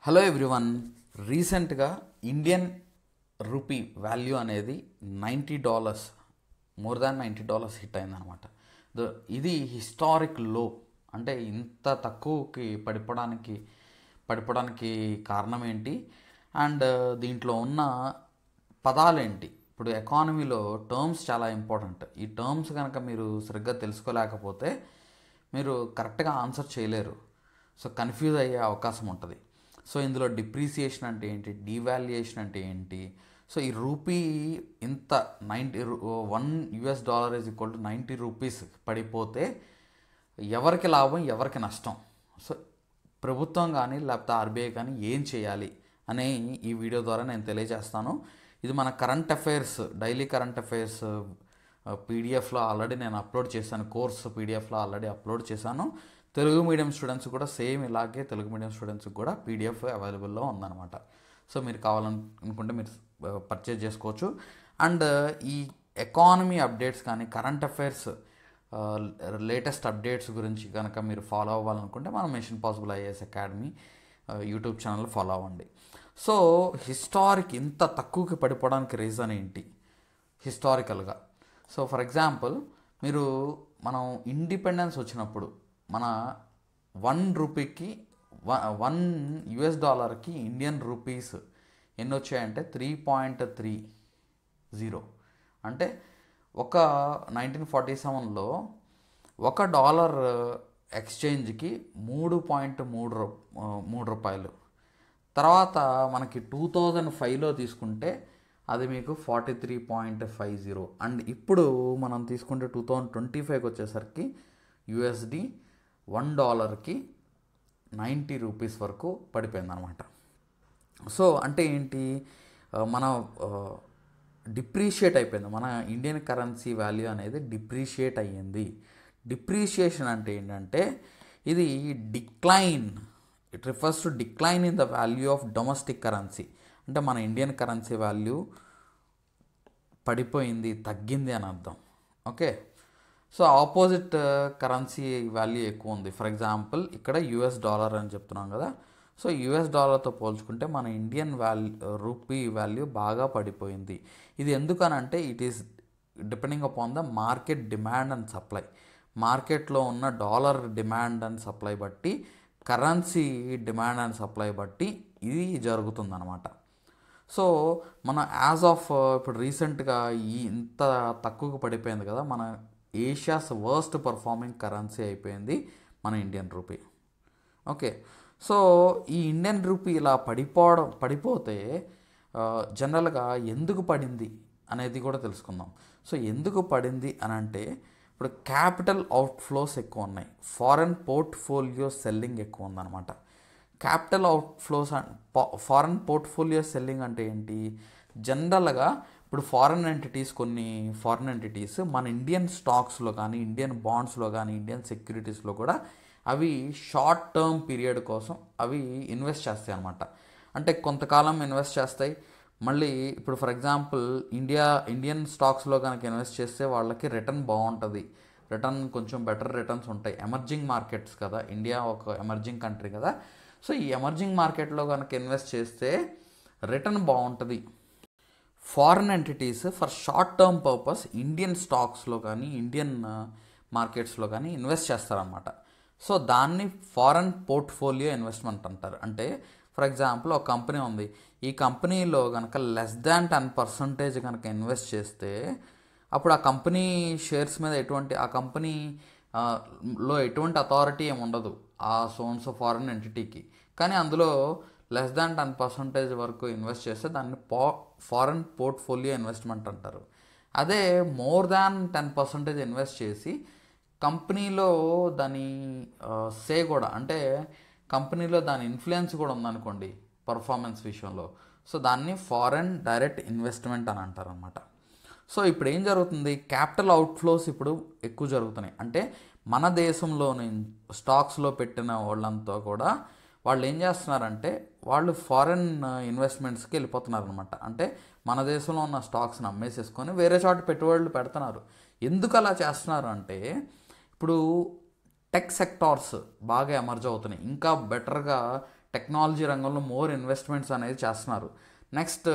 Hello everyone. రీసెంట్గా Indian rupee value అనేది $90, more than $90 hit అయిందనమాట. ఇది హిస్టారిక్ లో. అంటే ఇంత తక్కువకి పడిపోవడానికి కారణం ఏంటి, అండ్ దీంట్లో ఉన్న పదాలేంటి? ఇప్పుడు ఎకానమీలో టర్మ్స్ చాలా ఇంపార్టెంట్. ఈ టర్మ్స్ కనుక మీరు సరిగ్గా తెలుసుకోలేకపోతే మీరు కరెక్ట్గా ఆన్సర్ చేయలేరు. సో కన్ఫ్యూజ్ అయ్యే అవకాశం ఉంటుంది. సో ఇందులో డిప్రీసియేషన్ అంటే ఏంటి, డీవాల్యుయేషన్ అంటే ఏంటి, సో ఈ రూపీ ఇంత $1 ఈజ్ ఈక్వల్ టు 90 రూపీస్ పడిపోతే ఎవరికి లాభం, ఎవరికి నష్టం, సో ప్రభుత్వం కానీ లేకపోతే ఆర్బీఐ కానీ ఏం చేయాలి అనే ఈ వీడియో ద్వారా నేను తెలియజేస్తాను. ఇది మన current affairs, daily current affairs పీడిఎఫ్లో ఆల్రెడీ నేను అప్లోడ్ చేశాను. కోర్స్ పీడిఎఫ్లో ఆల్రెడీ అప్లోడ్ చేశాను. తెలుగు మీడియం స్టూడెంట్స్ కూడా సేమ్ ఇలాగే తెలుగు మీడియం స్టూడెంట్స్కి కూడా పీడిఎఫ్ అవైలబుల్లో ఉందన్నమాట. సో మీరు కావాలనుకుంటే మీరు పర్చేజ్ చేసుకోవచ్చు. అండ్ ఈ ఎకానమీ అప్డేట్స్ కానీ కరెంట్ అఫైర్స్ లేటెస్ట్ అప్డేట్స్ గురించి కనుక మీరు ఫాలో అవ్వాలనుకుంటే మన machine possible IAS academy YouTube channel follow అవ్వండి. సో హిస్టారిక్ ఇంత తక్కువకి పడిపోవడానికి రీజన్ ఏంటి హిస్టారికల్గా? సో ఫర్ ఎగ్జాంపుల్, మనం ఇండిపెండెన్స్ వచ్చినప్పుడు మన $1 ఇండియన్ రూపీస్ ఎన్ని వచ్చాయంటే 3.30. అంటే 1947లో $1 ఎక్స్చేంజ్కి 3.3 రూపాయలు. తర్వాత మనకి 2005లో తీసుకుంటే అది మీకు 43.50. అండ్ ఇప్పుడు మనం తీసుకుంటే 2025కి వచ్చేసరికి యూఎస్డి $1కి 90 రూపీస్ వరకు పడిపోయిందనమాట. సో అంటే ఏంటి, మన డిప్రీషియేట్ అయిపోయింది. మన ఇండియన్ కరెన్సీ వాల్యూ అనేది డిప్రీషియేట్ అయ్యింది. డిప్రీషియేషన్ అంటే ఏంటంటే ఇది decline, it refers to decline in the value of domestic currency. అంటే మన ఇండియన్ కరెన్సీ వాల్యూ పడిపోయింది, తగ్గింది అని అర్థం. Okay, so opposite currency value ఎక్కువ ఉంది. ఫర్ ఎగ్జాంపుల్ ఇక్కడ $US అని చెప్తున్నాం కదా. సో $తో పోల్చుకుంటే మన ఇండియన్ రూపీ వాల్యూ బాగా పడిపోయింది. ఇది ఎందుకనంటే it is depending upon the market demand and supply. మార్కెట్లో ఉన్న డాలర్ డిమాండ్ అండ్ సప్లై బట్టి, కరెన్సీ డిమాండ్ అండ్ సప్లై బట్టి ఇది జరుగుతుందన్నమాట. సో మన యాజ్ ఆఫ్ ఇప్పుడు రీసెంట్గా ఇంత తక్కువగా పడిపోయింది కదా, మన ఏషియాస్ వర్స్ట్ పర్ఫార్మింగ్ కరెన్సీ అయిపోయింది మన ఇండియన్ రూపీ. ఓకే, సో ఈ ఇండియన్ రూపీ ఇలా పడిపోతే జనరల్గా ఎందుకు పడింది అనేది కూడా తెలుసుకుందాం. సో ఎందుకు పడింది అని అంటే, ఇప్పుడు క్యాపిటల్ అవుట్ఫ్లోస్ ఎక్కువ ఉన్నాయి, ఫారెన్ పోర్ట్ఫోలియో సెల్లింగ్ ఎక్కువ ఉందన్నమాట. Capital outflows, foreign portfolio selling అంటే ఏంటి? జనరల్గా ఇప్పుడు కొన్ని ఫారెన్ ఎంటిటీస్ మన ఇండియన్ స్టాక్స్లో కానీ, ఇండియన్ బాండ్స్లో కానీ, ఇండియన్ సెక్యూరిటీస్లో కూడా అవి షార్ట్ టర్మ్ పీరియడ్ కోసం అవి ఇన్వెస్ట్ చేస్తాయి అన్నమాట. అంటే కొంతకాలం ఇన్వెస్ట్ చేస్తాయి. మళ్ళీ ఇప్పుడు ఫర్ ఎగ్జాంపుల్ ఇండియన్ స్టాక్స్లో కనుక ఇన్వెస్ట్ చేస్తే వాళ్ళకి రిటర్న్ బాగుంటుంది, కొంచెం బెటర్ రిటర్న్స్ ఉంటాయి. ఎమర్జింగ్ మార్కెట్స్ కదా, ఇండియా ఒక ఎమర్జింగ్ కంట్రీ కదా. సో ఈ ఎమర్జింగ్ మార్కెట్లో కనుక ఇన్వెస్ట్ చేస్తే రిటర్న్ బాగుంటుంది. Foreign entities for short term purpose Indian స్టాక్స్లో కానీ, ఇండియన్ మార్కెట్స్లో కానీ ఇన్వెస్ట్ చేస్తారనమాట. సో దాన్ని ఫారెన్ పోర్ట్ఫోలియో ఇన్వెస్ట్మెంట్ అంటారు. అంటే ఫర్ ఎగ్జాంపుల్ ఒక కంపెనీ ఉంది, ఈ కంపెనీలో కనుక లెస్ దాన్ 10% కనుక ఇన్వెస్ట్ చేస్తే అప్పుడు ఆ కంపెనీ షేర్స్ మీద ఆ కంపెనీలో ఎటువంటి అథారిటీ ఏమి ఉండదు ఆ సోన్స్ ఫారెన్ ఎంటిటీకి. కానీ అందులో లెస్ దాన్ 10% వరకు ఇన్వెస్ట్ చేస్తే దాన్ని ఫారెన్ పోర్ట్ఫోలియో ఇన్వెస్ట్మెంట్ అంటారు. అదే మోర్ దాన్ 10% ఇన్వెస్ట్ చేసి కంపెనీలో దాని కూడా, అంటే కంపెనీలో దాని ఇన్ఫ్లుయెన్స్ కూడా ఉందనుకోండి పర్ఫార్మెన్స్ విషయంలో, సో దాన్ని ఫారెన్ డైరెక్ట్ ఇన్వెస్ట్మెంట్ అని అంటారు అనమాట. సో ఇప్పుడు ఏం జరుగుతుంది, క్యాపిటల్ అవుట్ఫ్లోస్ ఇప్పుడు ఎక్కువ జరుగుతున్నాయి. అంటే మన దేశంలోని స్టాక్స్లో పెట్టిన వాళ్ళంతా కూడా వాళ్ళు ఏం చేస్తున్నారంటే వాళ్ళు ఫారెన్ ఇన్వెస్ట్మెంట్స్కి వెళ్ళిపోతున్నారు అనమాట. అంటే మన దేశంలో ఉన్న స్టాక్స్ని అమ్మేసేసుకొని వేరే చోట పెట్టుబడులు పెడుతున్నారు. ఎందుకు అలా చేస్తున్నారు అంటే, ఇప్పుడు టెక్ సెక్టార్స్ బాగా ఎమర్జ్ అవుతున్నాయి. ఇంకా బెటర్గా టెక్నాలజీ రంగంలో మోర్ ఇన్వెస్ట్మెంట్స్ అనేది చేస్తున్నారు. నెక్స్ట్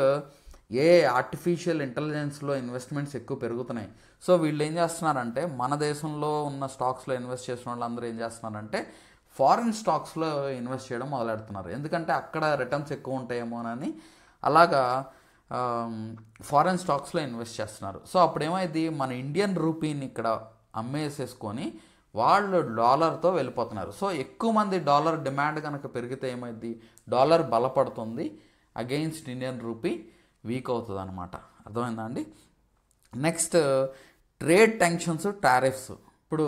ఆర్టిఫిషియల్ ఇంటెలిజెన్స్లో ఇన్వెస్ట్మెంట్స్ ఎక్కువ పెరుగుతున్నాయి. సో వీళ్ళు ఏం చేస్తున్నారంటే మన దేశంలో ఉన్న స్టాక్స్లో ఇన్వెస్ట్ చేసిన వాళ్ళందరూ ఏం చేస్తున్నారంటే ఫారిన్ స్టాక్స్లో ఇన్వెస్ట్ చేయడం మొదలెడుతున్నారు. ఎందుకంటే అక్కడ రిటర్న్స్ ఎక్కువ ఉంటాయేమోనని అలాగా ఫారిన్ స్టాక్స్లో ఇన్వెస్ట్ చేస్తున్నారు. సో అప్పుడు ఏమైంది, మన ఇండియన్ రూపీని ఇక్కడ అమ్మేసేసుకొని వాళ్ళు డాలర్తో వెళ్ళిపోతున్నారు. సో ఎక్కువ మంది డాలర్ డిమాండ్ కనుక పెరిగితే ఏమైంది, డాలర్ బలపడుతుంది, అగెయిన్స్ట్ ఇండియన్ రూపీ వీక్ అవుతుంది అనమాట. అర్థమైందా అండి? Next trade tensions, tariffs. ఇప్పుడు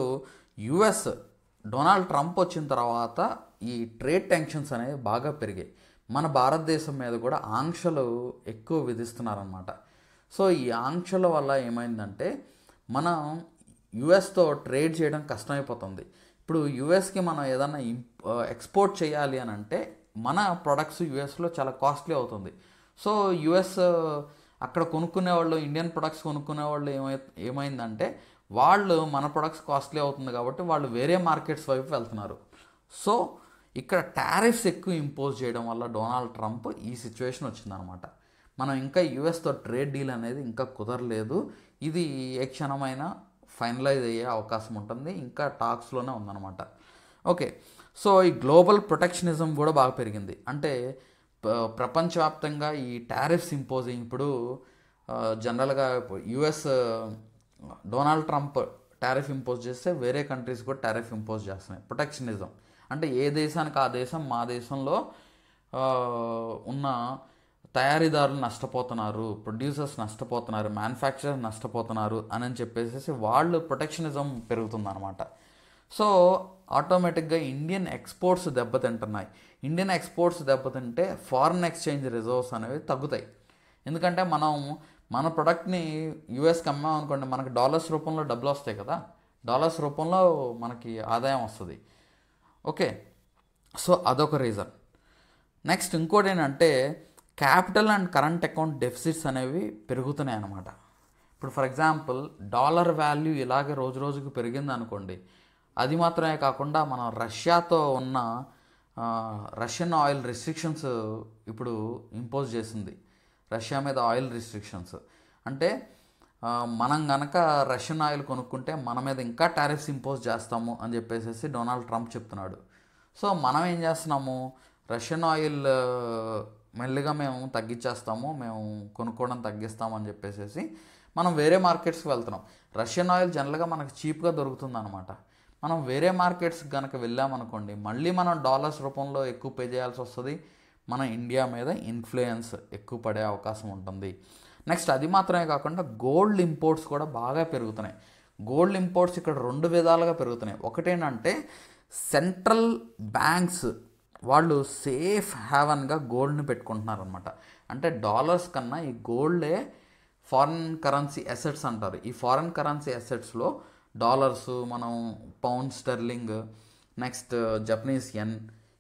యుఎస్ డొనాల్డ్ ట్రంప్ వచ్చిన తర్వాత ఈ ట్రేడ్ టెన్షన్స్ అనేవి బాగా పెరిగాయి. మన భారతదేశం మీద కూడా ఆంక్షలు ఎక్కువ విధిస్తున్నారనమాట. సో ఈ ఆంక్షల వల్ల ఏమైందంటే మనం యుఎస్తో ట్రేడ్ చేయడం కష్టమైపోతుంది. ఇప్పుడు యుఎస్కి మనం ఏదన్నా ఎక్స్పోర్ట్ చేయాలి అని అంటే మన ప్రొడక్ట్స్ యుఎస్లో చాలా కాస్ట్లీ అవుతుంది. సో యుఎస్ అక్కడ కొనుక్కునే వాళ్ళు, ఇండియన్ ప్రొడక్ట్స్ కొనుక్కునే వాళ్ళు ఏమైందంటే వాళ్ళు మన ప్రొడక్ట్స్ కాస్ట్లీ అవుతుంది కాబట్టి వాళ్ళు వేరే మార్కెట్స్ వైపు వెళ్తున్నారు. సో ఇక్కడ టారిఫ్స్ ఎక్కువ ఇంపోజ్ చేయడం వల్ల డొనాల్డ్ ట్రంప్ ఈ సిచ్యువేషన్ వచ్చిందనమాట. మనం ఇంకా యుఎస్తో ట్రేడ్ డీల్ అనేది ఇంకా కుదరలేదు. ఇది ఏ క్షణమైనా ఫైనలైజ్ అయ్యే అవకాశం ఉంటుంది, ఇంకా టాక్స్లోనే ఉందన్నమాట. ఓకే, సో ఈ గ్లోబల్ ప్రొటెక్షనిజం కూడా బాగా పెరిగింది. అంటే ప్రపంచవ్యాప్తంగా ఈ టారిఫ్స్ ఇంపోజింగ్, ఇప్పుడు జనరల్గా US Donald Trump tariff impose చేస్తే వేరే కంట్రీస్ కూడా టారిఫ్ ఇంపోజ్ చేస్తున్నాయి. ప్రొటెక్షనిజం అంటే ఏ దేశానికి ఆ దేశం, మా దేశంలో ఉన్న తయారీదారులు నష్టపోతున్నారు, ప్రొడ్యూసర్స్ నష్టపోతున్నారు, మ్యానుఫ్యాక్చరర్స్ నష్టపోతున్నారు అని చెప్పేసి వాళ్ళు ప్రొటెక్షనిజం పెరుగుతుందన్నమాట. సో ఆటోమేటిక్గా ఇండియన్ ఎక్స్పోర్ట్స్ దెబ్బతింటున్నాయి. ఇండియన్ ఎక్స్పోర్ట్స్ దెబ్బతింటే ఫారిన్ ఎక్స్చేంజ్ రిజర్వ్స్ అనేవి తగ్గుతాయి. ఎందుకంటే మనం మన ప్రొడక్ట్ని యూఎస్కి అమ్మాం అనుకోండి, మనకి డాలర్స్ రూపంలో డబ్బులు వస్తాయి కదా, డాలర్స్ రూపంలో మనకి ఆదాయం వస్తుంది. ఓకే, సో అదొక రీజన్. నెక్స్ట్ ఇంకోటి ఏంటంటే capital and current account deficits అనేవి పెరుగుతున్నాయి అన్నమాట. ఇప్పుడు ఫర్ ఎగ్జాంపుల్ డాలర్ వాల్యూ ఇలాగే రోజు రోజుకు పెరిగింది అనుకోండి, అది మాత్రమే కాకుండా మనం రష్యాతో ఉన్న రష్యన్ ఆయిల్ రిస్ట్రిక్షన్స్ ఇప్పుడు ఇంపోజ్ చేసింది. రష్యా మీద ఆయిల్ రిస్ట్రిక్షన్స్ అంటే మనం కనుక రష్యన్ ఆయిల్ కొనుక్కుంటే మన మీద ఇంకా టారిఫ్స్ ఇంపోజ్ చేస్తాము అని చెప్పేసి డొనాల్డ్ ట్రంప్ చెప్తున్నాడు. సో మనం ఏం చేస్తున్నాము, రష్యన్ ఆయిల్ మెల్లిగా మేము తగ్గించేస్తాము, మేము కొనుక్కోవడం తగ్గిస్తాము అని చెప్పేసి మనం వేరే మార్కెట్స్కి వెళ్తున్నాం. రష్యన్ ఆయిల్ జనరల్గా మనకు చీప్గా దొరుకుతుంది అనమాట. మనం వేరే మార్కెట్స్కి కనుక వెళ్ళామనుకోండి, మళ్ళీ మనం డాలర్స్ రూపంలో ఎక్కువ పే చేయాల్సి వస్తుంది, మన ఇండియా మీద ఇన్ఫ్లుయెన్స్ ఎక్కువ పడే అవకాశం ఉంటుంది. నెక్స్ట్ అది మాత్రమే కాకుండా గోల్డ్ ఇంపోర్ట్స్ కూడా బాగా పెరుగుతున్నాయి. గోల్డ్ ఇంపోర్ట్స్ ఇక్కడ రెండు విధాలుగా పెరుగుతున్నాయి. ఒకటేంటంటే సెంట్రల్ బ్యాంక్స్ వాళ్ళు సేఫ్ హ్యావన్గా గోల్డ్ని పెట్టుకుంటున్నారనమాట. అంటే డాలర్స్ కన్నా ఈ గోల్డే ఫారిన్ కరెన్సీ అసెట్స్ అంటారు. ఈ ఫారిన్ కరెన్సీ అసెట్స్లో డాలర్స్, మనం pound sterling, next Japanese N,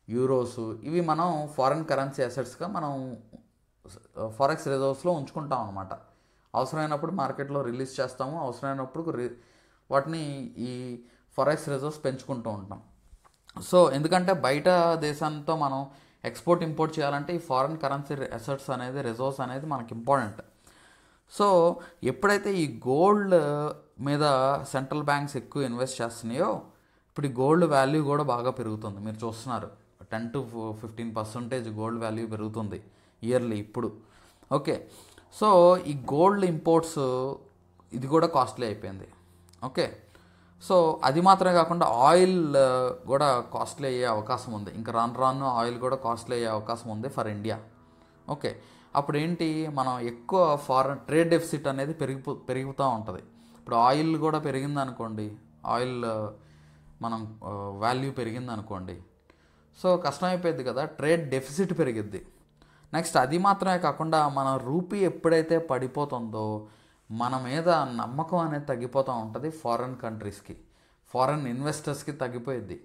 euros, ఇవి మనం ఫారిన్ కరెన్సీ అసెట్స్గా మనం ఫారెక్స్ రిజర్వ్స్లో ఉంచుకుంటాం అనమాట. అవసరమైనప్పుడు మార్కెట్లో రిలీజ్ చేస్తాము, అవసరమైనప్పుడు వాటిని ఈ ఫారెక్స్ రిజర్వ్స్ పెంచుకుంటూ ఉంటాం. సో ఎందుకంటే బయట దేశంతో మనం ఎక్స్పోర్ట్ ఇంపోర్ట్ చేయాలంటే ఈ ఫారిన్ కరెన్సీ అసెట్స్ అనేది, రిజర్వ్స్ అనేది మనకి ఇంపార్టెంట్. సో ఎప్పుడైతే ఈ గోల్డ్ మీద సెంట్రల్ బ్యాంక్స్ ఎక్కువ ఇన్వెస్ట్ చేస్తున్నాయో ఇప్పుడు ఈ గోల్డ్ వాల్యూ కూడా బాగా పెరుగుతుంది. మీరు చూస్తున్నారు 10 to 15% గోల్డ్ వాల్యూ పెరుగుతుంది ఇయర్లీ ఇప్పుడు. ఓకే, సో ఈ గోల్డ్ ఇంపోర్ట్స్ ఇది కూడా కాస్ట్లీ అయిపోయింది. ఓకే, సో అది మాత్రమే కాకుండా ఆయిల్ కూడా కాస్ట్లీ అయ్యే అవకాశం ఉంది. ఇంకా రాను ఆయిల్ కూడా కాస్ట్లీ అయ్యే అవకాశం ఉంది ఫర్ ఇండియా. ఓకే, అప్పుడు ఏంటి, మనం ఎక్కువ ఫారెన్ ట్రేడ్ డెఫిసిట్ అనేది పెరుగుతూ ఉంటుంది. ఇప్పుడు ఆయిల్ కూడా పెరిగింది అనుకోండి, ఆయిల్ మనం వాల్యూ పెరిగింది అనుకోండి, సో కష్టమైపోయింది కదా, ట్రేడ్ డెఫిసిట్ పెరిగిద్ది. నెక్స్ట్ అది మాత్రమే కాకుండా మన రూపీ ఎప్పుడైతే పడిపోతుందో మన మీద నమ్మకం అనేది తగ్గిపోతూ ఉంటుంది. ఫారెన్ కంట్రీస్కి, ఫారెన్ ఇన్వెస్టర్స్కి తగ్గిపోయిద్ది.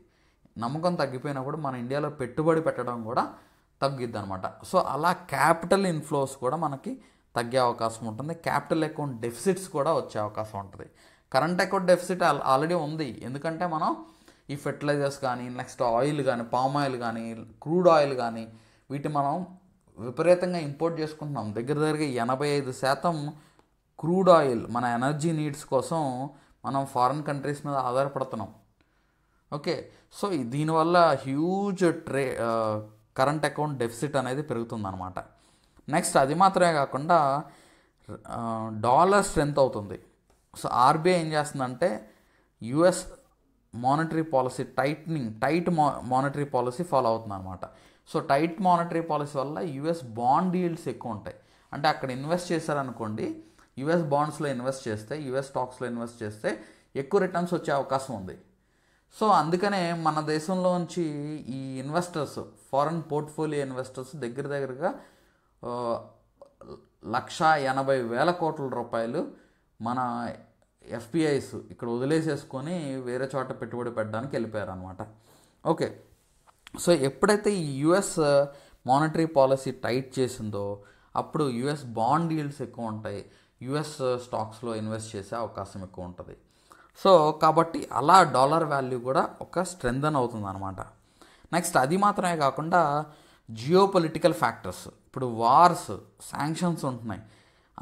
నమ్మకం తగ్గిపోయినప్పుడు మన ఇండియాలో పెట్టుబడి పెట్టడం కూడా తగ్గిద్ది అనమాట. సో అలా క్యాపిటల్ ఇన్ఫ్లోస్ కూడా మనకి తగ్గే అవకాశం ఉంటుంది. క్యాపిటల్ అకౌంట్ డెఫిసిట్స్ కూడా వచ్చే అవకాశం ఉంటుంది. కరెంట్ అకౌంట్ డెఫిసిట్ ఆల్రెడీ ఉంది, ఎందుకంటే మనం ఈ ఫెర్టిలైజర్స్ కానీ, నెక్స్ట్ ఆయిల్ కానీ, పామ్ ఆయిల్ కానీ, క్రూడ్ ఆయిల్ కానీ, వీటి మనం విపరీతంగా ఇంపోర్ట్ చేసుకుంటున్నాం. దగ్గరగా 85% క్రూడ్ ఆయిల్ మన ఎనర్జీ నీడ్స్ కోసం మనం ఫారిన్ కంట్రీస్ మీద ఆధారపడుతున్నాం. ఓకే, సో దీనివల్ల హ్యూజ్ కరెంట్ అకౌంట్ డెఫిసిట్ అనేది పెరుగుతుందన్నమాట. నెక్స్ట్ అది మాత్రమే కాకుండా డాలర్ స్ట్రెంత్ అవుతుంది. సో ఆర్బీఐ ఏం చేస్తుందంటే US monetary policy tight monetary policy follow అవుతుంది అనమాట. సో టైట్ మానిటరీ పాలసీ వల్ల యుఎస్ బాండ్ ఈల్డ్స్ ఎక్కువ ఉంటాయి. అంటే అక్కడ ఇన్వెస్ట్ చేశారనుకోండి, యుఎస్ బాండ్స్లో ఇన్వెస్ట్ చేస్తే, యుఎస్ స్టాక్స్లో ఇన్వెస్ట్ చేస్తే ఎక్కువ రిటర్న్స్ వచ్చే అవకాశం ఉంది. సో అందుకనే మన దేశంలోంచి ఈ ఇన్వెస్టర్స్, ఫారెన్ పోర్ట్ఫోలియో ఇన్వెస్టర్స్ దగ్గరగా 1,80,000 కోట్ల రూపాయలు మన ఎఫ్పిఐస్ ఇక్కడ వదిలేసేసుకొని వేరే చోట పెట్టుబడి పెట్టడానికి వెళ్ళిపోయారు అనమాట. ఓకే, సో ఎప్పుడైతే ఈ యుఎస్ మానిటరీ పాలసీ టైట్ చేసిందో అప్పుడు యుఎస్ బాండ్ ఈల్డ్స్ ఎక్కువ ఉంటాయి, యుఎస్ స్టాక్స్లో ఇన్వెస్ట్ చేసే అవకాశం ఎక్కువ ఉంటుంది. సో కాబట్టి అలా డాలర్ వాల్యూ కూడా ఒక స్ట్రెంథన్ అవుతుంది అనమాట. నెక్స్ట్ అది మాత్రమే కాకుండా జియో పొలిటికల్ ఫ్యాక్టర్స్, ఇప్పుడు వార్స్, శాంక్షన్స్ ఉంటున్నాయి,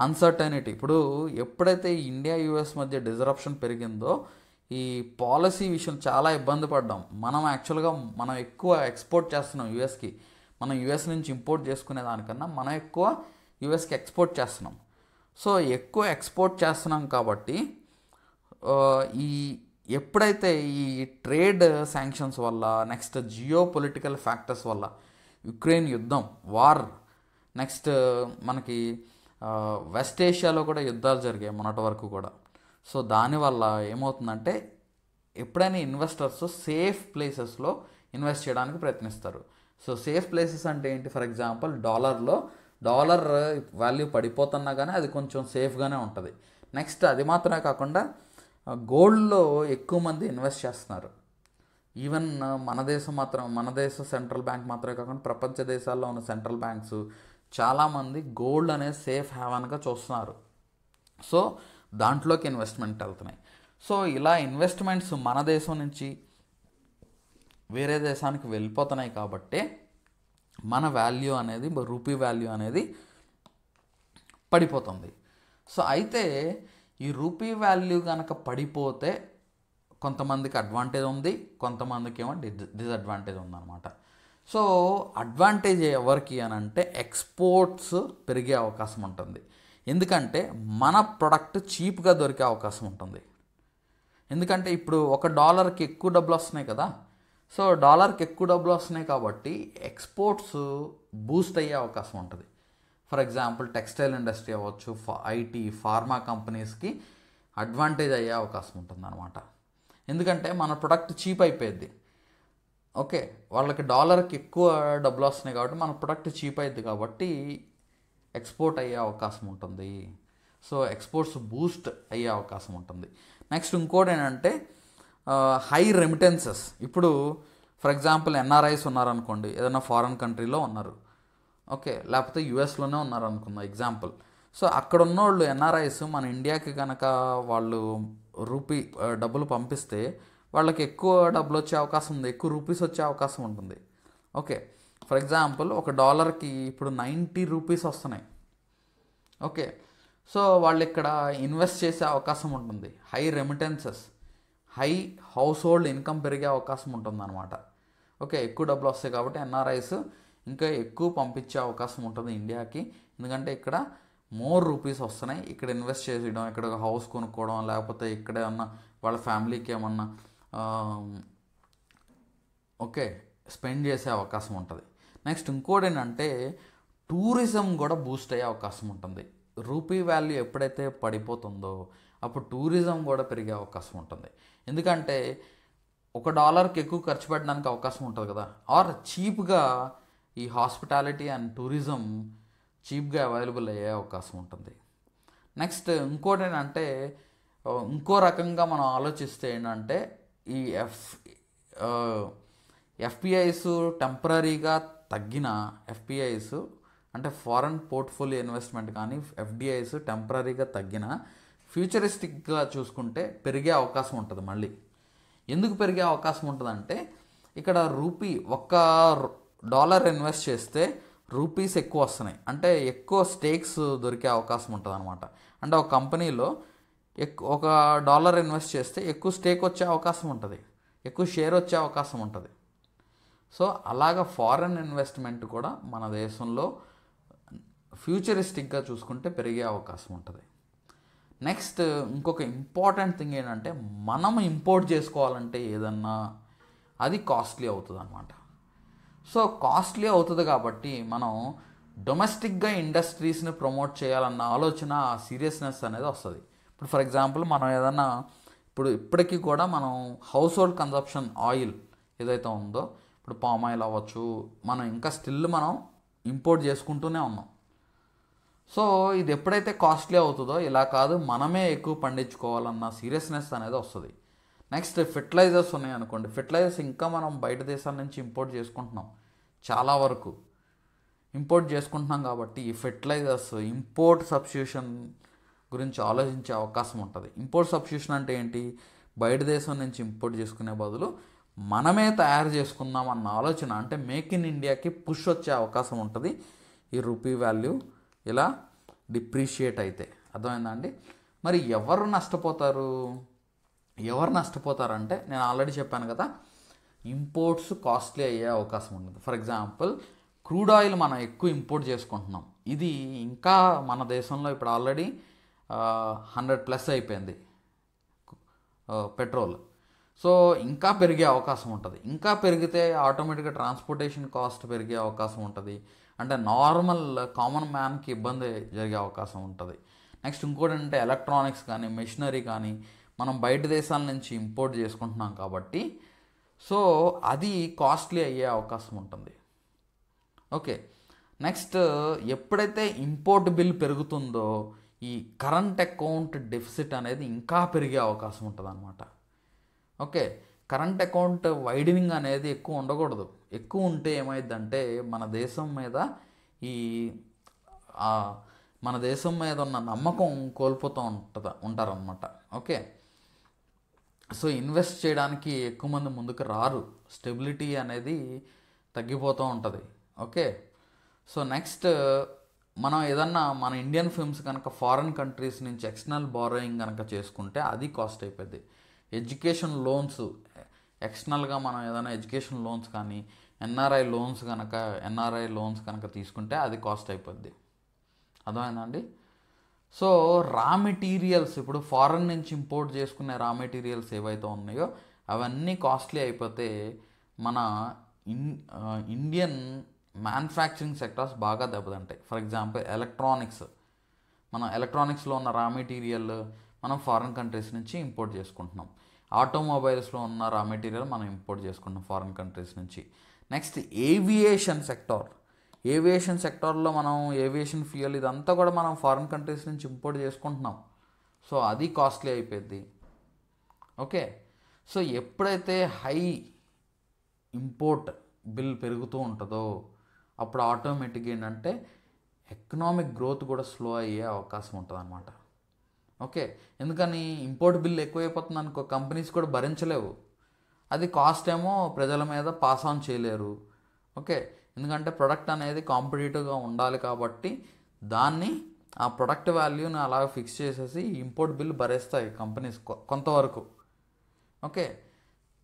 అన్సర్టనిటీ. ఇప్పుడు ఎప్పుడైతే ఇండియా యుఎస్ మధ్య డిజరప్షన్ పెరిగిందో ఈ పాలసీ విషయం చాలా ఇబ్బంది పడ్డాం. మనం ఎక్కువ ఎక్స్పోర్ట్ చేస్తున్నాం యుఎస్కి. మనం యుఎస్ నుంచి ఇంపోర్ట్ చేసుకునే దానికన్నా మనం ఎక్కువ యుఎస్కి ఎక్స్పోర్ట్ చేస్తున్నాం. సో ఎక్కువ ఎక్స్పోర్ట్ చేస్తున్నాం కాబట్టి ఎప్పుడైతే ఈ ట్రేడ్ శాంక్షన్స్ వల్ల, నెక్స్ట్ జియో పొలిటికల్ ఫ్యాక్టర్స్ వల్ల, యుక్రెయిన్ యుద్ధం, వార్, నెక్స్ట్ మనకి వెస్ట్ ఏషియాలో కూడా యుద్ధాలు జరిగాయి మొన్నటి వరకు కూడా. సో దానివల్ల ఏమవుతుందంటే ఎప్పుడైనా ఇన్వెస్టర్స్ సేఫ్ ప్లేసెస్లో ఇన్వెస్ట్ చేయడానికి ప్రయత్నిస్తారు. సో సేఫ్ ప్లేసెస్ అంటే ఏంటి? ఫర్ ఎగ్జాంపుల్ డాలర్ వాల్యూ పడిపోతున్నా కానీ అది కొంచెం సేఫ్గానే ఉంటుంది. నెక్స్ట్ అది మాత్రమే కాకుండా గోల్డ్లో ఎక్కువ మంది ఇన్వెస్ట్ చేస్తున్నారు. ఈవెన్ మన దేశ సెంట్రల్ బ్యాంక్ మాత్రమే కాకుండా ప్రపంచ దేశాల్లో ఉన్న సెంట్రల్ బ్యాంక్స్ చాలామంది గోల్డ్ అనేది సేఫ్ హ్యావెన్గా చూస్తున్నారు. సో దాంట్లోకి ఇన్వెస్ట్మెంట్ వెళ్తున్నాయి. సో ఇలా ఇన్వెస్ట్మెంట్స్ మన దేశం నుంచి వేరే దేశానికి వెళ్ళిపోతున్నాయి కాబట్టి మన వాల్యూ అనేది, రూపీ వాల్యూ అనేది పడిపోతుంది. సో అయితే ఈ రూపీ వాల్యూ కనుక పడిపోతే కొంతమందికి అడ్వాంటేజ్ ఉంది, కొంతమందికి ఏమో డిసడ్వాంటేజ్ ఉందన్నమాట. సో అడ్వాంటేజ్ ఎవరికి అని అంటే ఎక్స్పోర్ట్స్ పెరిగే అవకాశం ఉంటుంది. ఎందుకంటే మన ప్రొడక్ట్ చీప్గా దొరికే అవకాశం ఉంటుంది. ఎందుకంటే ఇప్పుడు $1కి ఎక్కువ డబ్బులు వస్తున్నాయి కదా. సో $1కి ఎక్కువ డబ్బులు వస్తున్నాయి కాబట్టి ఎక్స్పోర్ట్స్ బూస్ట్ అయ్యే అవకాశం ఉంటుంది. ఫర్ ఎగ్జాంపుల్ టెక్స్టైల్ ఇండస్ట్రీ అవ్వచ్చు, ఐటీ, ఫార్మా కంపెనీస్కి అడ్వాంటేజ్ అయ్యే అవకాశం ఉంటుంది అనమాట. ఎందుకంటే మన ప్రొడక్ట్ చీప్ అయిపోయింది. ఓకే, వాళ్ళకి $1కి ఎక్కువ డబ్బులు వస్తున్నాయి కాబట్టి మన ప్రొడక్ట్ చీప్ అయింది కాబట్టి ఎక్స్పోర్ట్ అయ్యే అవకాశం ఉంటుంది. సో ఎక్స్పోర్ట్స్ బూస్ట్ అయ్యే అవకాశం ఉంటుంది. నెక్స్ట్ ఇంకోటి ఏంటంటే హై రెమిటెన్సెస్. ఇప్పుడు ఫర్ ఎగ్జాంపుల్ ఎన్ఆర్ఐస్ ఉన్నారనుకోండి, ఏదైనా ఫారెన్ కంట్రీలో ఉన్నారు, ఓకే, లేకపోతే యుఎస్లోనే ఉన్నారనుకుందాం ఎగ్జాంపుల్. సో అక్కడ ఉన్న వాళ్ళు ఎన్ఆర్ఐస్ మన ఇండియాకి కనుక వాళ్ళు డబ్బులు పంపిస్తే వాళ్ళకి ఎక్కువ డబ్బులు వచ్చే అవకాశం ఉంది, ఎక్కువ రూపీస్ వచ్చే అవకాశం ఉంటుంది. ఓకే, ఫర్ ఎగ్జాంపుల్ $1కి ఇప్పుడు 90 రూపీస్ వస్తున్నాయి. ఓకే, సో వాళ్ళు ఇక్కడ ఇన్వెస్ట్ చేసే అవకాశం ఉంటుంది. High remittances, high house hold income పెరిగే అవకాశం ఉంటుంది అనమాట. ఓకే, ఎక్కువ డబ్బులు వస్తాయి కాబట్టి ఎన్ఆర్ఐస్ ఇంకా ఎక్కువ పంపించే అవకాశం ఉంటుంది ఇండియాకి. ఎందుకంటే ఇక్కడ మోర్ రూపీస్ వస్తున్నాయి, ఇక్కడ ఇన్వెస్ట్ చేసేయడం, ఇక్కడ హౌస్ కొనుక్కోవడం, లేకపోతే ఇక్కడ ఏమన్నా వాళ్ళ ఫ్యామిలీకి ఏమన్నా ఓకే స్పెండ్ చేసే అవకాశం ఉంటుంది. నెక్స్ట్ ఇంకోటి ఏంటంటే టూరిజం కూడా బూస్ట్ అయ్యే అవకాశం ఉంటుంది. రూపీ వాల్యూ ఎప్పుడైతే పడిపోతుందో అప్పుడు టూరిజం కూడా పెరిగే అవకాశం ఉంటుంది. ఎందుకంటే $1కి ఎక్కువ ఖర్చు పెట్టడానికి అవకాశం ఉంటుంది కదా, ఆర్ చీప్గా ఈ హాస్పిటాలిటీ అండ్ టూరిజం చీప్గా అవైలబుల్ అయ్యే అవకాశం ఉంటుంది. నెక్స్ట్ ఇంకోటి ఏంటంటే ఇంకో రకంగా మనం ఆలోచిస్తే ఏంటంటే ఈ ఎఫ్పిఐస్ టెంపరీగా తగ్గిన ఎఫ్పిఐస్ అంటే ఫారెన్ పోర్ట్ఫోలియో ఇన్వెస్ట్మెంట్ కానీ ఎఫ్డిఐస్ టెంపరీగా తగ్గిన ఫ్యూచరిస్టిక్గా చూసుకుంటే పెరిగే అవకాశం ఉంటుంది మళ్ళీ. ఎందుకు పెరిగే అవకాశం ఉంటుందంటే ఇక్కడ రూపీ ఒక్క డాలర్ ఇన్వెస్ట్ చేస్తే రూపీస్ ఎక్కువ వస్తున్నాయి, అంటే ఎక్కువ స్టేక్స్ దొరికే అవకాశం ఉంటుంది అనమాట. అంటే ఒక కంపెనీలో ఒక డాలర్ ఇన్వెస్ట్ చేస్తే ఎక్కువ స్టేక్ వచ్చే అవకాశం ఉంటుంది, ఎక్కువ షేర్ వచ్చే అవకాశం ఉంటుంది. సో అలాగా ఫారెన్ ఇన్వెస్ట్మెంట్ కూడా మన దేశంలో ఫ్యూచరిస్టిక్గా చూసుకుంటే పెరిగే అవకాశం ఉంటుంది. నెక్స్ట్ ఇంకొక ఇంపార్టెంట్ థింగ్ ఏంటంటే మనం ఇంపోర్ట్ చేసుకోవాలంటే ఏదన్నా అది కాస్ట్లీ అవుతుంది అనమాట. సో కాస్ట్లీ అవుతుంది కాబట్టి మనం డొమెస్టిక్గా ఇండస్ట్రీస్ని ప్రమోట్ చేయాలన్న ఆలోచన, సీరియస్నెస్ అనేది వస్తుంది. ఇప్పుడు ఫర్ ఎగ్జాంపుల్ మనం ఏదన్నా ఇప్పటికీ కూడా మనం హౌస్ హోల్డ్ కన్జంప్షన్ ఆయిల్ ఏదైతే ఉందో, ఇప్పుడు పామ్ ఆయిల్ అవ్వచ్చు, మనం ఇంకా స్టిల్ మనం ఇంపోర్ట్ చేసుకుంటూనే ఉన్నాం. సో ఇది ఎప్పుడైతే కాస్ట్లీ అవుతుందో ఇలా కాదు మనమే ఎక్కువ పండించుకోవాలన్న సీరియస్నెస్ అనేది వస్తుంది. నెక్స్ట్ ఫెర్టిలైజర్స్ ఉన్నాయి అనుకోండి, ఫెర్టిలైజర్స్ ఇంకా మనం బయట దేశాల నుంచి ఇంపోర్ట్ చేసుకుంటున్నాం, చాలా వరకు ఇంపోర్ట్ చేసుకుంటున్నాం. కాబట్టి ఈ ఫెర్టిలైజర్స్ ఇంపోర్ట్ సబ్స్టిట్యూషన్ గురించి ఆలోచించే అవకాశం ఉంటుంది. ఇంపోర్ట్ సబ్స్టిట్యూషన్ అంటే ఏంటి? బయట దేశం నుంచి ఇంపోర్ట్ చేసుకునే బదులు మనమే తయారు చేసుకుందాం అన్న ఆలోచన, అంటే మేక్ ఇన్ ఇండియాకి పుష్ వచ్చే అవకాశం ఉంటుంది ఈ రూపీ వాల్యూ ఇలా డిప్రిషియేట్ అయితే. అర్థమైందా అండి? మరి ఎవరు నష్టపోతారంటే నేను ఆల్రెడీ చెప్పాను కదా, ఇంపోర్ట్స్ కాస్ట్లీ అయ్యే అవకాశం ఉంటుంది. ఫర్ ఎగ్జాంపుల్ క్రూడ్ ఆయిల్ మనం ఎక్కువ ఇంపోర్ట్ చేసుకుంటున్నాం, ఇది ఇంకా మన దేశంలో ఇప్పుడు ఆల్రెడీ 100+ అయిపోయింది పెట్రోల్. సో ఇంకా పెరిగే అవకాశం ఉంటుంది. ఇంకా పెరిగితే ఆటోమేటిక్గా ట్రాన్స్పోర్టేషన్ కాస్ట్ పెరిగే అవకాశం ఉంటుంది, అంటే నార్మల్ కామన్ మ్యాన్కి ఇబ్బంది జరిగే అవకాశం ఉంటుంది. నెక్స్ట్ ఇంకోటి అంటే ఎలక్ట్రానిక్స్ కానీ మెషినరీ కానీ మనం బయట దేశాల నుంచి ఇంపోర్ట్ చేసుకుంటున్నాం కాబట్టి సో అది కాస్ట్లీ అయ్యే అవకాశం ఉంటుంది. ఓకే, నెక్స్ట్ ఎప్పుడైతే ఇంపోర్ట్ బిల్ పెరుగుతుందో ఈ కరెంట్ అకౌంట్ డెఫిసిట్ అనేది ఇంకా పెరిగే అవకాశం ఉంటుంది అన్నమాట. ఓకే, కరెంట్ అకౌంట్ వైడనింగ్ అనేది ఎక్కువ ఉండకూడదు. ఎక్కువ ఉంటే ఏమైందంటే మన దేశం మీద ఉన్న నమ్మకం కోల్పోతూ ఉంటారనమాట. ఓకే, సో ఇన్వెస్ట్ చేయడానికి ఎక్కువ మంది ముందుకు రారు, స్టెబిలిటీ అనేది తగ్గిపోతూ ఉంటుంది. ఓకే, సో నెక్స్ట్ మనం ఏదన్నా మన ఇండియన్ ఫిల్మ్స్ కనుక ఫారిన్ కంట్రీస్ నుంచి ఎక్స్టర్నల్ బారోయింగ్ కనుక చేసుకుంటే అది కాస్ట్ అయిపోద్ది. ఎడ్యుకేషన్ లోన్స్ ఎక్స్టర్నల్గా మనం ఏదైనా ఎడ్యుకేషన్ లోన్స్ కానీ ఎన్ఆర్ఐ లోన్స్ కనుక తీసుకుంటే అది కాస్ట్ అయిపోద్ది. అర్థమైందండి? సో రా మెటీరియల్స్, ఇప్పుడు ఫారెన్ నుంచి ఇంపోర్ట్ చేసుకునే రా మెటీరియల్స్ ఏవైతే ఉన్నాయో అవన్నీ కాస్ట్లీ అయిపోతే మన ఇండియన్ మ్యానుఫ్యాక్చరింగ్ సెక్టార్స్ బాగా దెబ్బతింటాయి. ఫర్ ఎగ్జాంపుల్ ఎలక్ట్రానిక్స్లో ఉన్న రా మెటీరియల్ మనం ఫారిన్ కంట్రీస్ నుంచి ఇంపోర్ట్ చేసుకుంటున్నాం. ఆటోమొబైల్స్లో ఉన్న రా మెటీరియల్ మనం ఇంపోర్ట్ చేసుకుంటున్నాం ఫారిన్ కంట్రీస్ నుంచి. నెక్స్ట్ ఏవియేషన్ సెక్టార్లో మనం ఏవియేషన్ ఫ్యూయల్ ఇదంతా కూడా మనం ఫారిన్ కంట్రీస్ నుంచి ఇంపోర్ట్ చేసుకుంటున్నాం. సో అది కాస్ట్లీ అయిపోద్ది. ఓకే, సో ఎప్పుడైతే హై ఇంపోర్ట్ బిల్ పెరుగుతూ ఉంటుందో అప్పుడు ఆటోమేటిక్గా ఏంటంటే ఎకనామిక్ గ్రోత్ కూడా స్లో అయ్యే అవకాశం ఉంటుంది అన్నమాట. ఓకే, ఎందుకని ఇంపోర్ట్ బిల్ ఎక్కువైపోతుంది అనుకో, కంపెనీస్ కూడా భరించలేవు, అది కాస్ట్ ఏమో ప్రజల మీద పాస్ ఆన్ చేయలేరు. ఓకే, ఎందుకంటే ప్రొడక్ట్ అనేది కాంపిటేటివ్గా ఉండాలి కాబట్టి ఆ ప్రొడక్ట్ వాల్యూని అలా ఫిక్స్ చేసేసి ఇంపోర్ట్ బిల్ భరేస్తాయి కంపెనీస్ కొంతవరకు. ఓకే,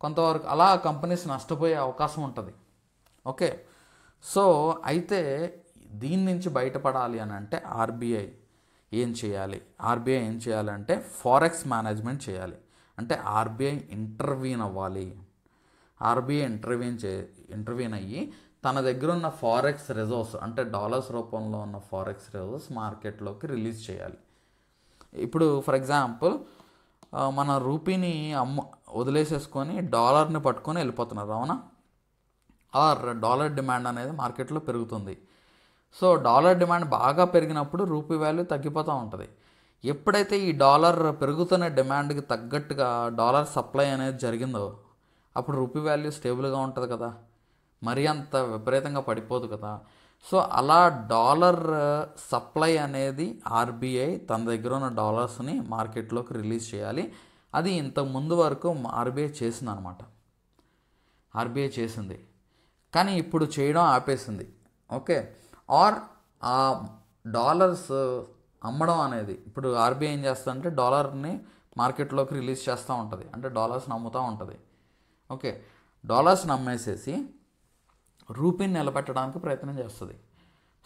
కొంతవరకు అలా కంపెనీస్ నష్టపోయే అవకాశం ఉంటుంది. ఓకే, సో అయితే దీని నుంచి బయటపడాలి అని అంటే ఆర్బీఐ ఏం చేయాలంటే ఫారెక్స్ మేనేజ్మెంట్ చేయాలి. అంటే ఆర్బీఐ ఇంటర్వీన్ అవ్వాలి. ఆర్బీఐ ఇంటర్వీన్ అయ్యి తన దగ్గర ఉన్న ఫారెక్స్ రిజర్వ్స్, అంటే డాలర్స్ రూపంలో ఉన్న ఫారెక్స్ రిజర్వ్స్ మార్కెట్లోకి రిలీజ్ చేయాలి. ఇప్పుడు ఫర్ ఎగ్జాంపుల్ మన రూపీని వదిలేసేసుకొని డాలర్ని పట్టుకొని వెళ్ళిపోతున్నారు, అవునా? ఆర్ డాలర్ డిమాండ్ అనేది మార్కెట్లో పెరుగుతుంది. సో డాలర్ డిమాండ్ బాగా పెరిగినప్పుడు రూపీ వాల్యూ తగ్గిపోతూ ఉంటుంది. ఎప్పుడైతే ఈ డాలర్ పెరుగుతున్న డిమాండ్కి తగ్గట్టుగా డాలర్ సప్లై అనేది జరిగిందో అప్పుడు రూపీ వాల్యూ స్టేబుల్గా ఉంటుంది కదా, మరీ అంత విపరీతంగా పడిపోదు కదా. సో అలా డాలర్ సప్లై అనేది ఆర్బీఐ తన దగ్గర ఉన్న డాలర్స్ని మార్కెట్లోకి రిలీజ్ చేయాలి. అది ఇంతకు ముందు వరకు ఆర్బీఐ చేసింది అనమాట. ఆర్బీఐ చేసింది, కానీ ఇప్పుడు చేయడం ఆపేసింది. ఓకే, ఆర్ ఆ డాలర్స్ అమ్మడం అనేది, ఇప్పుడు ఆర్బీఐ ఏం చేస్తుందంటే డాలర్ని మార్కెట్లోకి రిలీజ్ చేస్తూ ఉంటుంది, అంటే డాలర్స్ని అమ్ముతూ ఉంటుంది. ఓకే, డాలర్స్ని అమ్మేసేసి రూపీని నిలబెట్టడానికి ప్రయత్నం చేస్తుంది.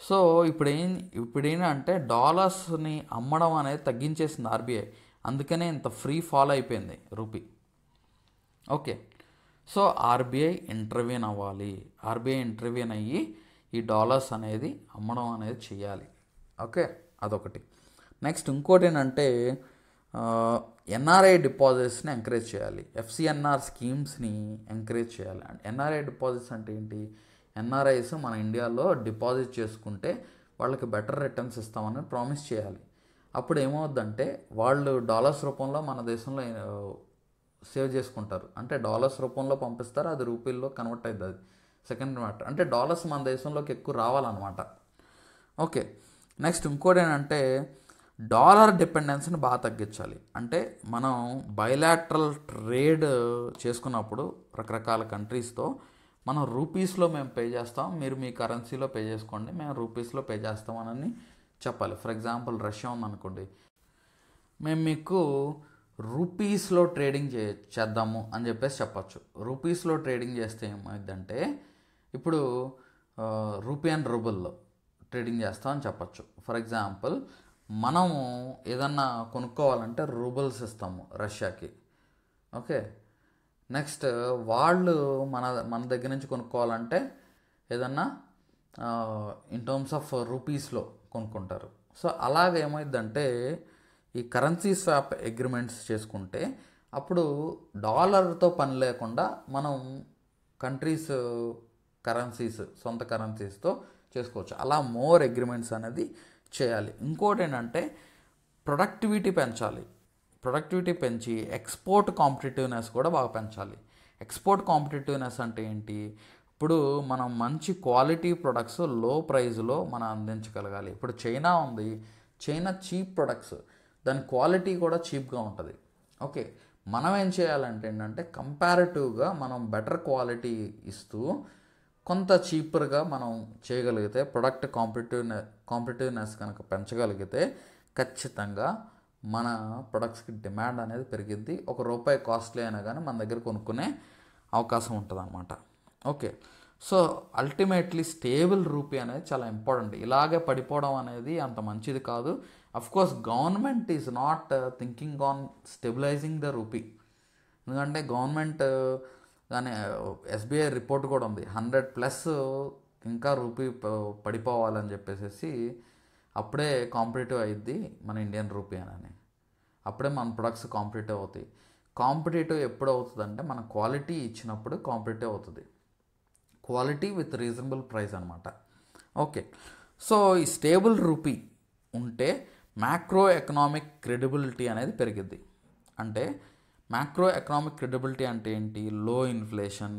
సో ఇప్పుడేంటంటే డాలర్స్ని అమ్మడం అనేది తగ్గించేసింది ఆర్బీఐ, అందుకనే ఇంత ఫ్రీ ఫాల్ అయిపోయింది rupee. Okay, so RBI intervene అవ్వాలి. ఆర్బీఐ ఇంటర్వ్యూన్ అయ్యి ఈ డాలర్స్ అనేది అమ్మడం అనేది చేయాలి. ఓకే, అదొకటి. నెక్స్ట్ ఇంకోటి ఏంటంటే ఎన్ఆర్ఐ డిపాజిట్స్ని ఎంకరేజ్ చేయాలి. ఎఫ్సిఎన్ఆర్ స్కీమ్స్ని ఎంకరేజ్ చేయాలి. ఎన్ఆర్ఐ డిపాజిట్స్ అంటే ఏంటి? ఎన్ఆర్ఐస్ మన ఇండియాలో డిపాజిట్ చేసుకుంటే వాళ్ళకి బెటర్ రిటర్న్స్ ఇస్తామని ప్రామిస్ చేయాలి. అప్పుడు ఏమవుద్దంటే వాళ్ళు డాలర్స్ రూపంలో మన దేశంలో సేవ్ చేసుకుంటారు, అంటే డాలర్స్ రూపంలో పంపిస్తారు, అది రూపీల్లో కన్వర్ట్ అవుతుంది. అది సెకండ్ మ్యాటర్, అంటే డాలర్స్ మన దేశంలోకి ఎక్కువ రావాలన్నమాట. ఓకే, నెక్స్ట్ ఇంకోటి ఏంటంటే డాలర్ డిపెండెన్సీని బాగా తగ్గించాలి. అంటే మనం బైలాటరల్ ట్రేడ్ చేసుకున్నప్పుడు రకరకాల కంట్రీస్తో మనం రూపీస్లో మేము పే చేస్తాం, మీరు మీ కరెన్సీలో పే చేసుకోండి, మేము రూపీస్లో పే చేస్తామని చెప్పాలి. ఫర్ ఎగ్జాంపుల్ రష్యా ఉందనుకోండి, మేము మీకు రూపీస్లో ట్రేడింగ్ చేద్దాము అని చెప్పేసి చెప్పచ్చు. రూపీస్లో ట్రేడింగ్ చేస్తే ఏమైందంటే ఇప్పుడు రూపీ అండ్ రూబుల్లో ట్రేడింగ్ చేస్తామని చెప్పచ్చు. ఫర్ ఎగ్జాంపుల్ మనము ఏదన్నా కొనుక్కోవాలంటే రూబుల్స్ ఇస్తాము రష్యాకి. ఓకే, నెక్స్ట్ వాళ్ళు మన దగ్గర నుంచి కొనుక్కోవాలంటే ఏదన్నా ఇన్ టర్మ్స్ ఆఫ్ రూపీస్లో కొనుక్కుంటారు. సో అలాగ ఏమైందంటే ఈ కరెన్సీ స్వాప్ అగ్రిమెంట్స్ చేసుకుంటే అప్పుడు డాలర్తో పని లేకుండా మనం కంట్రీస్ కరెన్సీస్, సొంత కరెన్సీస్తో చేసుకోవచ్చు. అలా మోర్ అగ్రిమెంట్స్ అనేది చేయాలి. ఇంకోటి ఏంటంటే ప్రొడక్టివిటీ పెంచాలి. ప్రొడక్టివిటీ పెంచి ఎక్స్పోర్ట్ కాంపిటేటివ్నెస్ కూడా బాగా పెంచాలి. ఎక్స్పోర్ట్ కాంపిటేటివ్నెస్ అంటే ఏంటి? ఇప్పుడు మనం మంచి క్వాలిటీ ప్రొడక్ట్స్ లో ప్రైజ్లో మనం అందించగలగాలి. ఇప్పుడు చైనా ఉంది, చైనా చీప్ ప్రొడక్ట్స్, దాని క్వాలిటీ కూడా చీప్గా ఉంటుంది. ఓకే, మనం ఏం చేయాలంటే ఏంటంటే కంపారిటివ్గా మనం బెటర్ క్వాలిటీ ఇస్తూ కొంత చీపర్గా మనం చేయగలిగితే, ప్రొడక్ట్ కాంపిటేటివ్నెస్ కనుక పెంచగలిగితే ఖచ్చితంగా మన ప్రొడక్ట్స్కి డిమాండ్ అనేది పెరిగిద్ది. ₹1 కాస్ట్లీ అయినా కానీ మన దగ్గర కొనుక్కునే అవకాశం ఉంటుంది అన్నమాట. Okay, so ultimately stable rupee అనేది చాలా ఇంపార్టెంట్. ఇలాగే పడిపోవడం అనేది అంత మంచిది కాదు. Of course government is not thinking on stabilising the rupee, ఎందుకంటే గవర్నమెంట్ కానీ ఎస్బీఐ రిపోర్ట్ కూడా ఉంది 100+ ఇంకా రూపీ పడిపోవాలని చెప్పేసి అప్పుడే కాంపిటేటివ్ అయ్యిద్ది మన ఇండియన్ రూపీ అని, అప్పుడే మన ప్రొడక్ట్స్ కాంపిటేటివ్ అవుతాయి. కాంపిటేటివ్ ఎప్పుడు అవుతుందంటే మన క్వాలిటీ ఇచ్చినప్పుడు కాంపిటేటివ్ అవుతుంది. క్వాలిటీ విత్ రీజనబుల్ ప్రైస్ అనమాట. ఓకే, సో ఈ స్టేబుల్ రూపీ ఉంటే మ్యాక్రో ఎకనామిక్ క్రెడిబిలిటీ అనేది పెరిగిద్ది. అంటే మ్యాక్రో ఎకనామిక్ క్రెడిబిలిటీ అంటే ఏంటి? లో ఇన్ఫ్లేషన్,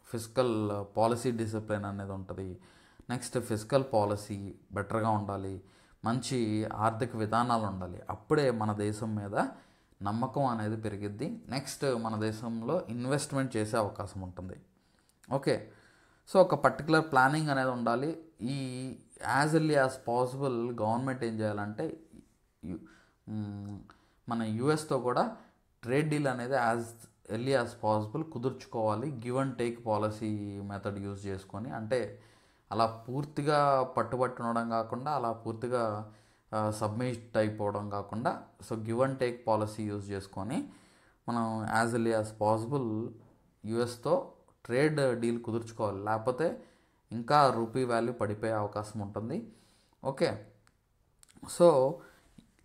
ఫిజికల్ పాలసీ డిసిప్లిన్ అనేది ఉంటుంది. నెక్స్ట్ ఫిజికల్ పాలసీ బెటర్గా ఉండాలి, మంచి ఆర్థిక విధానాలు ఉండాలి. అప్పుడే మన దేశం మీద నమ్మకం అనేది పెరిగిద్ది. నెక్స్ట్ మన దేశంలో ఇన్వెస్ట్మెంట్ చేసే అవకాశం ఉంటుంది. ఓకే, సో ఒక పర్టికులర్ ప్లానింగ్ అనేది ఉండాలి. ఈ as early as possible government ఏం చేయాలంటే మన యూఎస్తో కూడా ట్రేడ్ డీల్ అనేది యాజ్ ఎర్లీ యాజ్ పాసిబుల్ కుదుర్చుకోవాలి. Give and take policy method use చేసుకొని, అంటే అలా పూర్తిగా పట్టుబట్టి ఉండడం కాకుండా అలా పూర్తిగా సబ్మిట్ అయిపోవడం కాకుండా, so give and take policy use చేసుకొని మనం యాజ్ ఎర్లీ యాజ్ పాసిబుల్ యూఎస్తో ట్రేడ్ డీల్ కుదుర్చుకోవాలి. లేకపోతే ఇంకా రూపీ వాల్యూ పడిపోయే అవకాశం ఉంటుంది. ఓకే, సో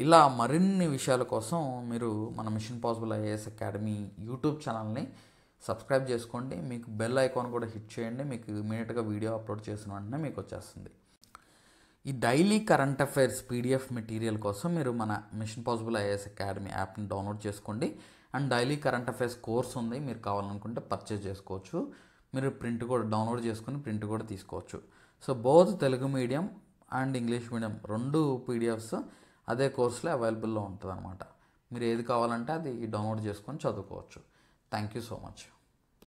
ఇలా మరిన్ని విషయాల కోసం మీరు మన machine possible IAS academy YouTube ఛానల్ని సబ్స్క్రైబ్ చేసుకోండి. మీకు బెల్ ఐకాన్ కూడా హిట్ చేయండి. మీకు ఇమీడియట్గా వీడియో అప్లోడ్ చేసిన వెంటనే మీకు వచ్చేస్తుంది. ఈ daily current affairs PDF material కోసం మీరు మన మిషన్ పాసిబుల్ ఐఏఎస్ అకాడమీ యాప్ని డౌన్లోడ్ చేసుకోండి. And daily current affairs course ఉంది, మీరు కావాలనుకుంటే పర్చేజ్ చేసుకోవచ్చు. మీరు ప్రింట్ కూడా డౌన్లోడ్ చేసుకుని ప్రింట్ కూడా తీసుకోవచ్చు. So both Telugu medium and English medium 2 PDFs అదే కోర్సులో అవైలబుల్లో ఉంటుంది అనమాట. మీరు ఏది కావాలంటే అది డౌన్లోడ్ చేసుకొని చదువుకోవచ్చు. Thank you so much.